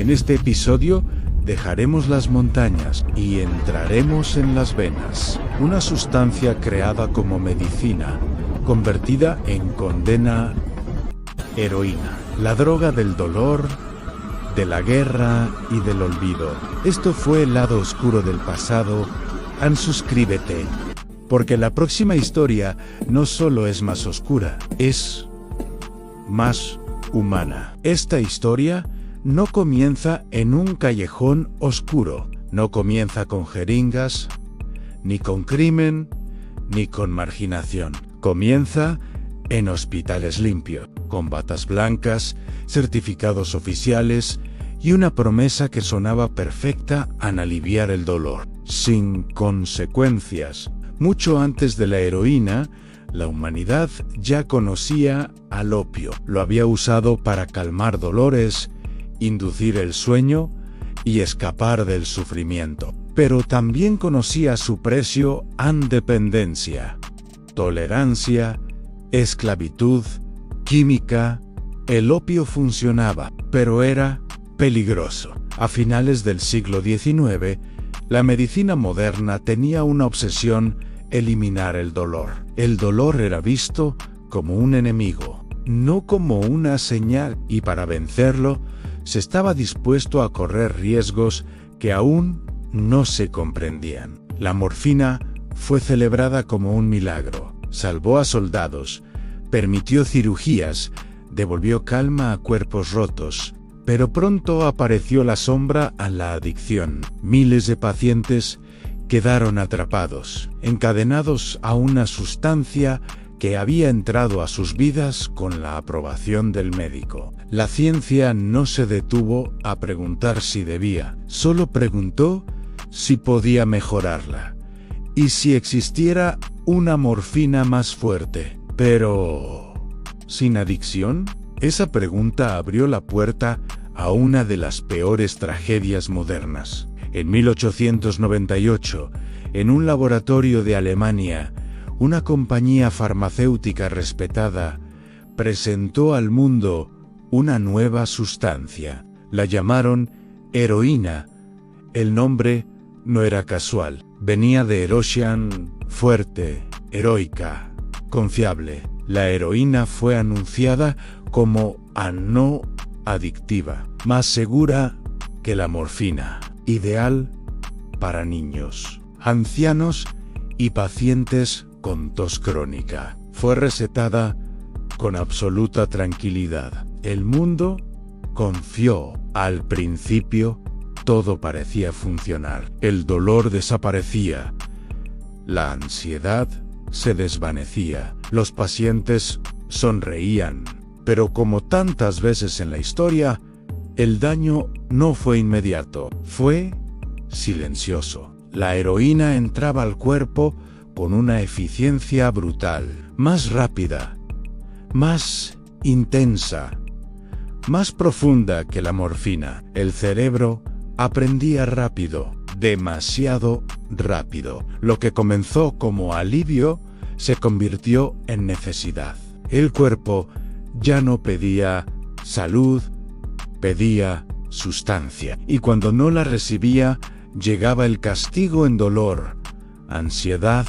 En este episodio dejaremos las montañas y entraremos en las venas, una sustancia creada como medicina, convertida en condena, heroína, la droga del dolor, de la guerra y del olvido. Esto fue el lado oscuro del pasado. Suscríbete, porque la próxima historia no solo es más oscura, es más humana. Esta historia no comienza en un callejón oscuro, no comienza con jeringas, ni con crimen, ni con marginación. Comienza en hospitales limpios, con batas blancas, certificados oficiales y una promesa que sonaba perfecta en aliviar el dolor, sin consecuencias. Mucho antes de la heroína, la humanidad ya conocía al opio. Lo había usado para calmar dolores, inducir el sueño y escapar del sufrimiento. Pero también conocía su precio en dependencia, tolerancia, esclavitud, química. El opio funcionaba, pero era peligroso. A finales del siglo XIX, la medicina moderna tenía una obsesión: eliminar el dolor. El dolor era visto como un enemigo, no como una señal, y para vencerlo, se estaba dispuesto a correr riesgos que aún no se comprendían. La morfina fue celebrada como un milagro. Salvó a soldados, permitió cirugías, devolvió calma a cuerpos rotos. Pero pronto apareció la sombra a la adicción. Miles de pacientes quedaron atrapados, encadenados a una sustancia que había entrado a sus vidas con la aprobación del médico. La ciencia no se detuvo a preguntar si debía, solo preguntó si podía mejorarla, y si existiera una morfina más fuerte. Pero ¿sin adicción? Esa pregunta abrió la puerta a una de las peores tragedias modernas. En 1898, en un laboratorio de Alemania, una compañía farmacéutica respetada presentó al mundo una nueva sustancia. La llamaron heroína. El nombre no era casual. Venía de Erosian, fuerte, heroica, confiable. La heroína fue anunciada como no adictiva, más segura que la morfina, ideal para niños, ancianos y pacientes con tos crónica. Fue recetada con absoluta tranquilidad. El mundo confió. Al principio, todo parecía funcionar. El dolor desaparecía. La ansiedad se desvanecía. Los pacientes sonreían. Pero como tantas veces en la historia, el daño no fue inmediato, fue silencioso. La heroína entraba al cuerpo con una eficiencia brutal, más rápida, más intensa, más profunda que la morfina. El cerebro aprendía rápido, demasiado rápido. Lo que comenzó como alivio se convirtió en necesidad. El cuerpo ya no pedía salud, pedía sustancia. Y cuando no la recibía, llegaba el castigo en dolor, ansiedad,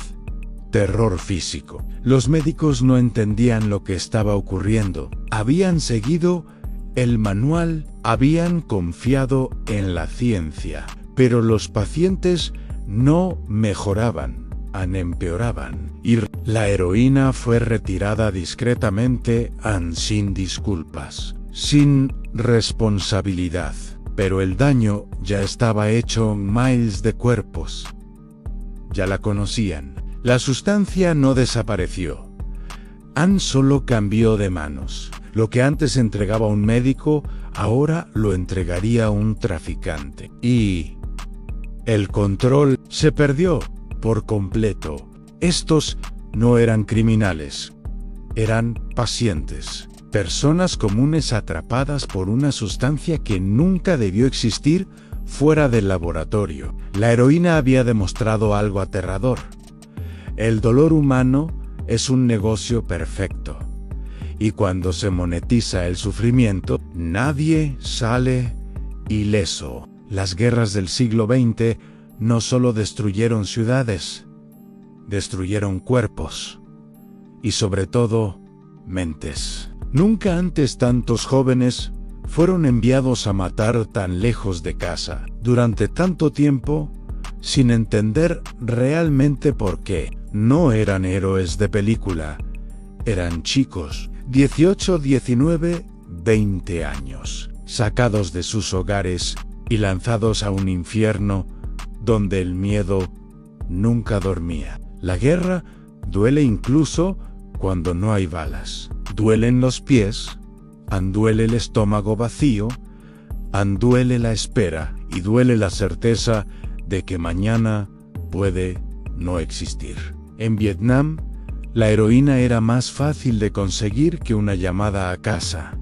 terror físico. Los médicos no entendían lo que estaba ocurriendo. Habían seguido el manual, habían confiado en la ciencia, pero los pacientes no mejoraban, empeoraban. Y la heroína fue retirada discretamente, sin disculpas, sin responsabilidad. Pero el daño ya estaba hecho en miles de cuerpos. Ya la conocían. La sustancia no desapareció. Solo cambió de manos. Lo que antes entregaba un médico, ahora lo entregaría un traficante. Y el control se perdió por completo. Estos no eran criminales, eran pacientes, personas comunes atrapadas por una sustancia que nunca debió existir fuera del laboratorio. La heroína había demostrado algo aterrador. El dolor humano es un negocio perfecto. Y cuando se monetiza el sufrimiento, nadie sale ileso. Las guerras del siglo XX no solo destruyeron ciudades, destruyeron cuerpos y sobre todo mentes. Nunca antes tantos jóvenes fueron enviados a matar tan lejos de casa, durante tanto tiempo, sin entender realmente por qué. No eran héroes de película, eran chicos, 18, 19, 20 años, sacados de sus hogares y lanzados a un infierno donde el miedo nunca dormía. La guerra duele incluso cuando no hay balas. Duelen los pies, duele el estómago vacío, duele la espera y duele la certeza de que mañana puede no existir. En Vietnam, la heroína era más fácil de conseguir que una llamada a casa.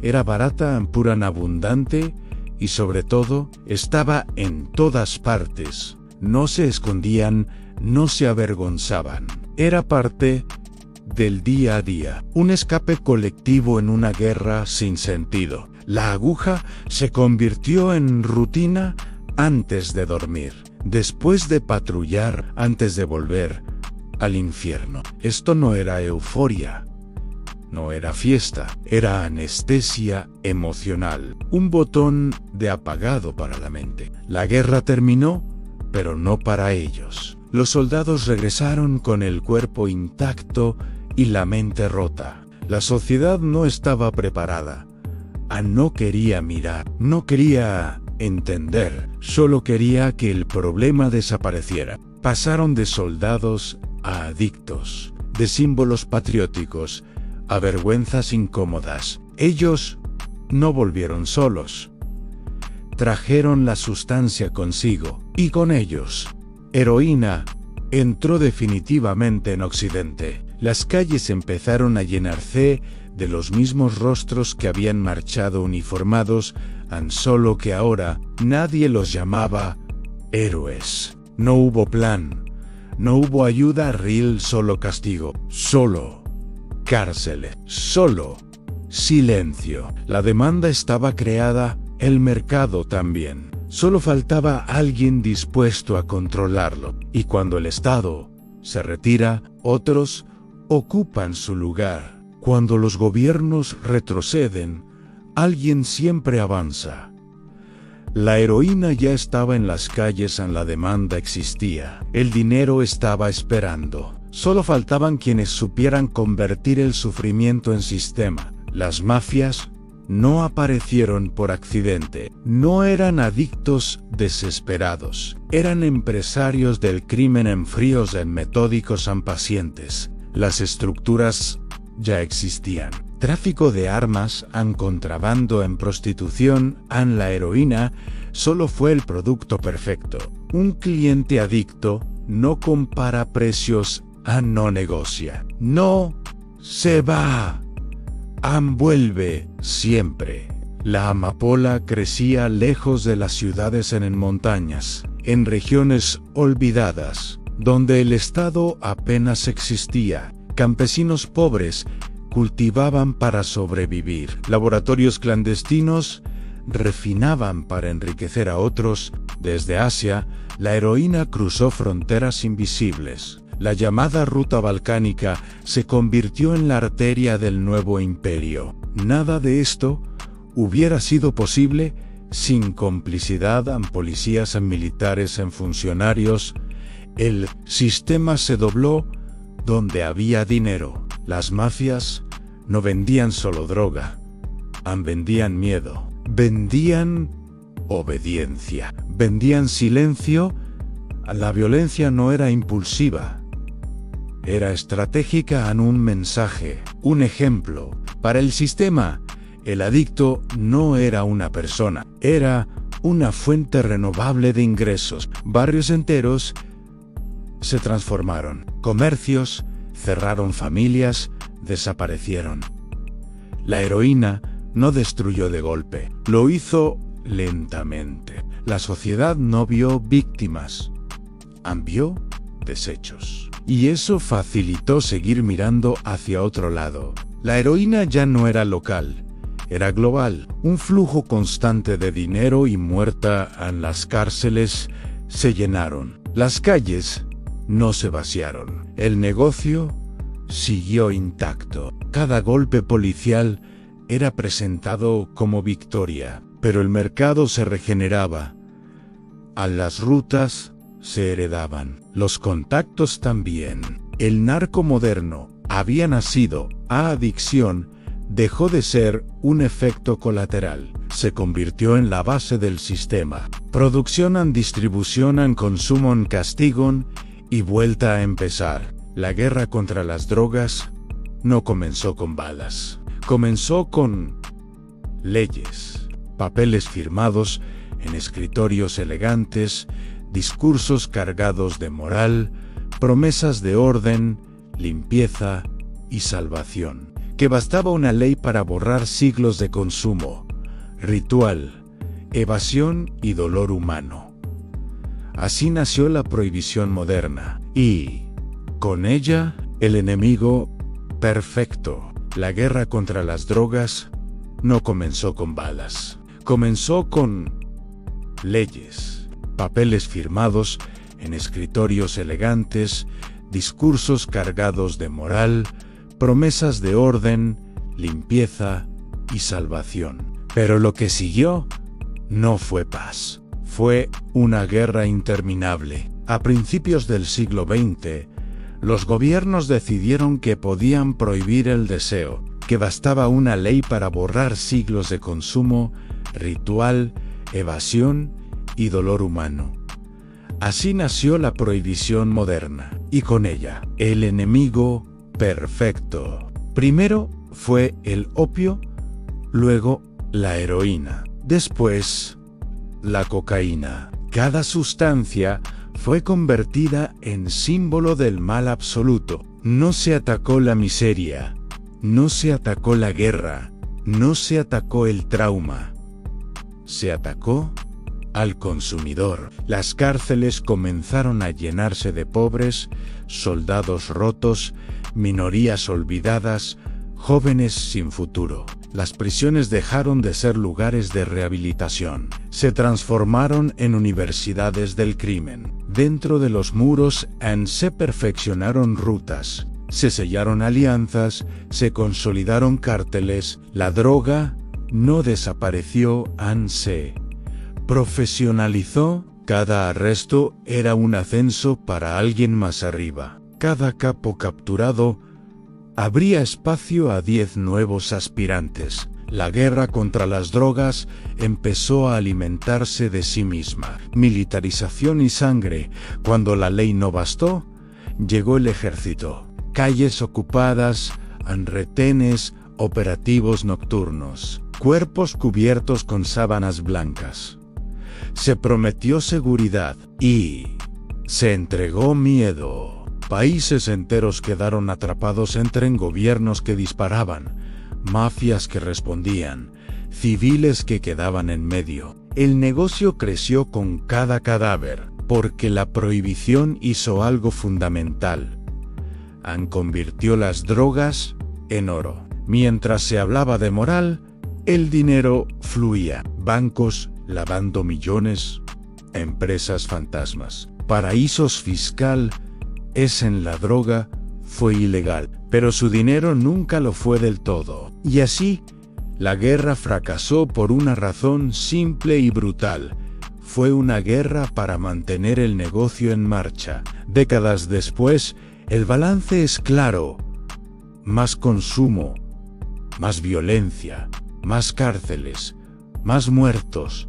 Era barata, pura, abundante y sobre todo estaba en todas partes. No se escondían, no se avergonzaban. Era parte del día a día, un escape colectivo en una guerra sin sentido. La aguja se convirtió en rutina antes de dormir, después de patrullar, antes de volver al infierno. Esto no era euforia, no era fiesta, era anestesia emocional, un botón de apagado para la mente. La guerra terminó, pero no para ellos. Los soldados regresaron con el cuerpo intacto y la mente rota. La sociedad no estaba preparada. No quería mirar, no quería entender, solo quería que el problema desapareciera. Pasaron de soldados a adictos, de símbolos patrióticos a vergüenzas incómodas. Ellos no volvieron solos. Trajeron la sustancia consigo, y con ellos, heroína entró definitivamente en Occidente. Las calles empezaron a llenarse de los mismos rostros que habían marchado uniformados, solo que ahora nadie los llamaba héroes. No hubo plan, no hubo ayuda real, solo castigo, solo cárceles, solo silencio. La demanda estaba creada, el mercado también. Solo faltaba alguien dispuesto a controlarlo. Y cuando el Estado se retira, otros ocupan su lugar. Cuando los gobiernos retroceden, alguien siempre avanza. La heroína ya estaba en las calles, la demanda existía. El dinero estaba esperando. Solo faltaban quienes supieran convertir el sufrimiento en sistema. Las mafias no aparecieron por accidente. No eran adictos desesperados. Eran empresarios del crimen fríos, metódicos, pacientes. Las estructuras ya existían. Tráfico de armas, contrabando, prostitución, la heroína solo fue el producto perfecto. Un cliente adicto no compara precios, no negocia. No se va, vuelve siempre. La amapola crecía lejos de las ciudades, en montañas, en regiones olvidadas, donde el Estado apenas existía. Campesinos pobres cultivaban para sobrevivir. Laboratorios clandestinos refinaban para enriquecer a otros. Desde Asia, la heroína cruzó fronteras invisibles. La llamada ruta balcánica se convirtió en la arteria del nuevo imperio. Nada de esto hubiera sido posible sin complicidad policías, militares, funcionarios. El sistema se dobló donde había dinero. Las mafias no vendían solo droga, vendían miedo, vendían obediencia, vendían silencio. La violencia no era impulsiva, era estratégica, un mensaje, un ejemplo. Para el sistema, el adicto no era una persona, era una fuente renovable de ingresos. Barrios enteros se transformaron, comercios cerraron, familias desaparecieron. La heroína no destruyó de golpe, lo hizo lentamente. La sociedad no vio víctimas, vio desechos. Y eso facilitó seguir mirando hacia otro lado. La heroína ya no era local, era global. Un flujo constante de dinero y muerte en las cárceles se llenaron. Las calles no se vaciaron. El negocio siguió intacto. Cada golpe policial era presentado como victoria, pero el mercado se regeneraba. A las rutas se heredaban. Los contactos también. El narco moderno había nacido. A adicción dejó de ser un efecto colateral. Se convirtió en la base del sistema. Producción en distribución en consumo en castigo y vuelta a empezar. La guerra contra las drogas no comenzó con balas. Comenzó con leyes, papeles firmados en escritorios elegantes, discursos cargados de moral, promesas de orden, limpieza y salvación. Que bastaba una ley para borrar siglos de consumo, ritual, evasión y dolor humano. Así nació la prohibición moderna, y, con ella, el enemigo perfecto. La guerra contra las drogas no comenzó con balas. Comenzó con leyes, papeles firmados en escritorios elegantes, discursos cargados de moral, promesas de orden, limpieza y salvación. Pero lo que siguió no fue paz. Fue una guerra interminable. A principios del siglo XX, los gobiernos decidieron que podían prohibir el deseo, que bastaba una ley para borrar siglos de consumo, ritual, evasión y dolor humano. Así nació la prohibición moderna, y con ella, el enemigo perfecto. Primero fue el opio, luego la heroína, después la cocaína. Cada sustancia fue convertida en símbolo del mal absoluto. No se atacó la miseria, no se atacó la guerra, no se atacó el trauma. Se atacó al consumidor. Las cárceles comenzaron a llenarse de pobres, soldados rotos, minorías olvidadas, jóvenes sin futuro. Las prisiones dejaron de ser lugares de rehabilitación. Se transformaron en universidades del crimen. Dentro de los muros se perfeccionaron rutas, se sellaron alianzas, se consolidaron cárteles. La droga no desapareció, se profesionalizó. Cada arresto era un ascenso para alguien más arriba. Cada capo capturado abría espacio a 10 nuevos aspirantes. La guerra contra las drogas empezó a alimentarse de sí misma. Militarización y sangre. Cuando la ley no bastó, llegó el ejército. Calles ocupadas, retenes, operativos nocturnos. Cuerpos cubiertos con sábanas blancas. Se prometió seguridad y se entregó miedo. Países enteros quedaron atrapados entre gobiernos que disparaban, mafias que respondían, civiles que quedaban en medio. El negocio creció con cada cadáver, porque la prohibición hizo algo fundamental. Convirtió las drogas en oro. Mientras se hablaba de moral, el dinero fluía. Bancos lavando millones, empresas fantasmas, paraísos fiscal. En la droga fue ilegal, pero su dinero nunca lo fue del todo. Y así, la guerra fracasó por una razón simple y brutal. Fue una guerra para mantener el negocio en marcha. Décadas después, el balance es claro. Más consumo, más violencia, más cárceles, más muertos,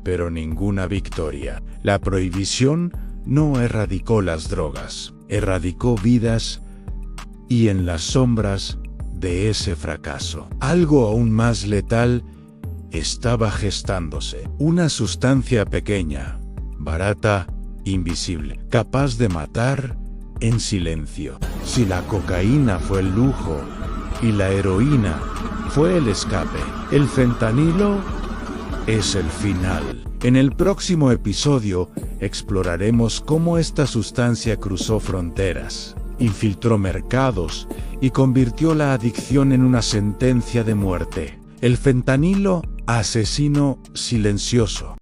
pero ninguna victoria. La prohibición no erradicó las drogas, erradicó vidas, y en las sombras de ese fracaso, algo aún más letal estaba gestándose. Una sustancia pequeña, barata, invisible, capaz de matar en silencio. Si la cocaína fue el lujo y la heroína fue el escape, el fentanilo es el final. En el próximo episodio exploraremos cómo esta sustancia cruzó fronteras, infiltró mercados y convirtió la adicción en una sentencia de muerte. El fentanilo, asesino silencioso.